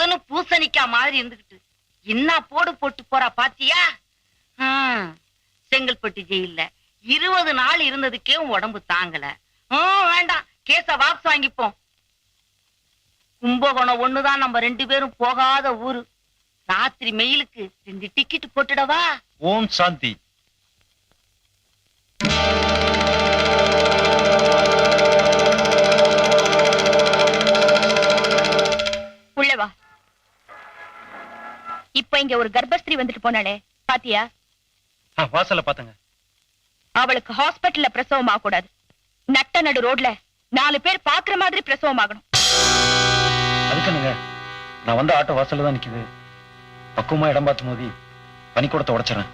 பொதன்னு பூசணிக்கா மாதிரி இருந்துகிட்டு என்ன போடு போட்டு போறா பாத்தியா? செங்கல்பட்டு ஜெயில 20 நாள் இருந்ததுக்கே உடம்பு தாங்கல. வேண்டாம், கேஸ வாபஸ் வாங்கிப்போம். கும்பகோணம் ஒண்ணுதான் நம்ம 2 பேரும் போகாத ஊரு. ராத்திரி மெயிலுக்கு 2 டிக்கெட் போட்டுடவா? ஓம் சாந்தி. உள்ளவா. இப்ப இங்க ஒரு கர்ப்பஸ்திரீ வந்துட்டு போனாளே, பாத்தியா? வாசல்ல பாத்தங்க. அவளுக்கு ஹாஸ்பிட்டல்ல பிரசவம் ஆகக்கூடாது. நட்ட நடு ரோட்ல 4 பேர் பாக்குற மாதிரி பிரசவம் ஆகணும். அதுக்குங்க நான் வந்து ஆட்டோ வாசல்ல தான் நிக்குது. பக்குவமா இடம் பார்த்து மோதி பனிக்கூடத்தை உடைச்சிடறேன்.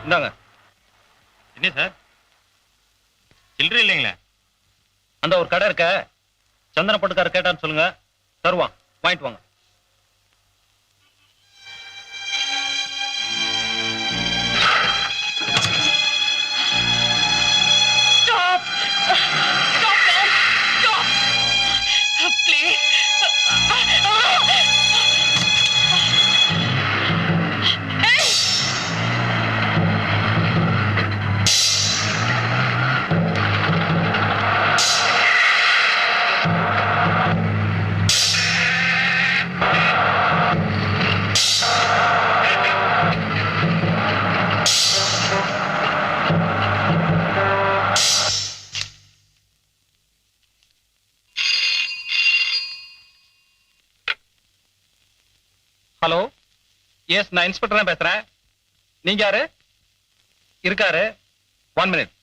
இந்தாங்க. என்ன சார், சில்லறை இல்லைங்களா? அந்த ஒரு கடை இருக்க, சந்தன பட்டுக்காரர் கேட்டான்னு சொல்லுங்க, தருவான், வாங்கிட்டு வாங்க. ஹலோ, எஸ், நான் இன்ஸ்பெக்டர் தான் பேசுறேன். நீங்க யாரு? இருக்காரு, 1 மினிட்.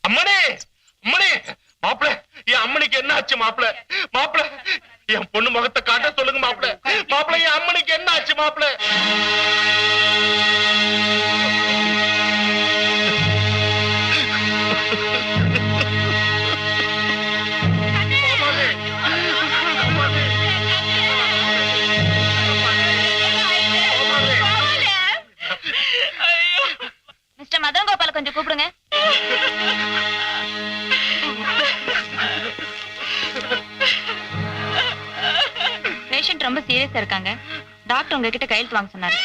அம்மனே, அம்மனே, மாப்பிள, என் அம்மனுக்கு என்ன ஆச்சு மாப்பிள? மாப்பிள, என் பொண்ணு முகத்தை காட்ட சொல்லுங்க மாப்பிள. மாப்பிள, என் அம்மனுக்கு என்ன ஆச்சு மாப்பிள? மிஸ்டர் மதன் கோபால கொஞ்சம் கூப்பிடுங்க. பேஷண்ட் ரொம்ப சீரியஸா இருக்காங்க. டாக்டர் உங்ககிட்ட கையெழுத்து வாங்க சொன்னாரு.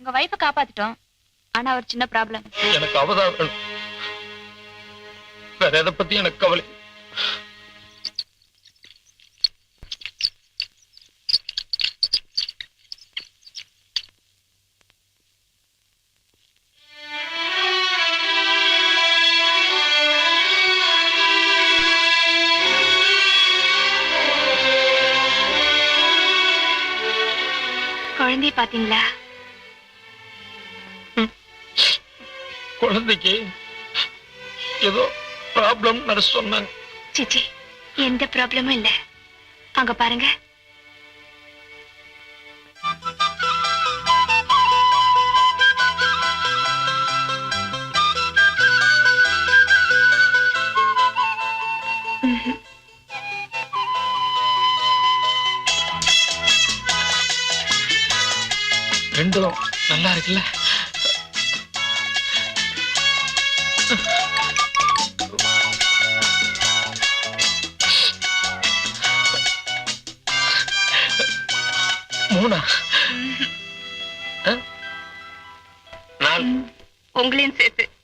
உங்க வைஃப காப்பாத்திட்டோம். ஆனா ஒரு சின்ன ப்ராப்ளம். எனக்கு அவதான் வேணும். வேற எதை பத்தி எனக்கு கவலை. குழந்தைய பாத்தீங்களா? குழந்தைக்கு ஏதோ ப்ராப்ளம் நர்ஸ் சொன்னாங்க. சிச்சி, எந்த ப்ராப்ளமும் இல்ல. அங்க பாருங்க. ரெண்டும் நல்லா இருக்குல்ல? மூணா? உங்களையும் சேர்த்து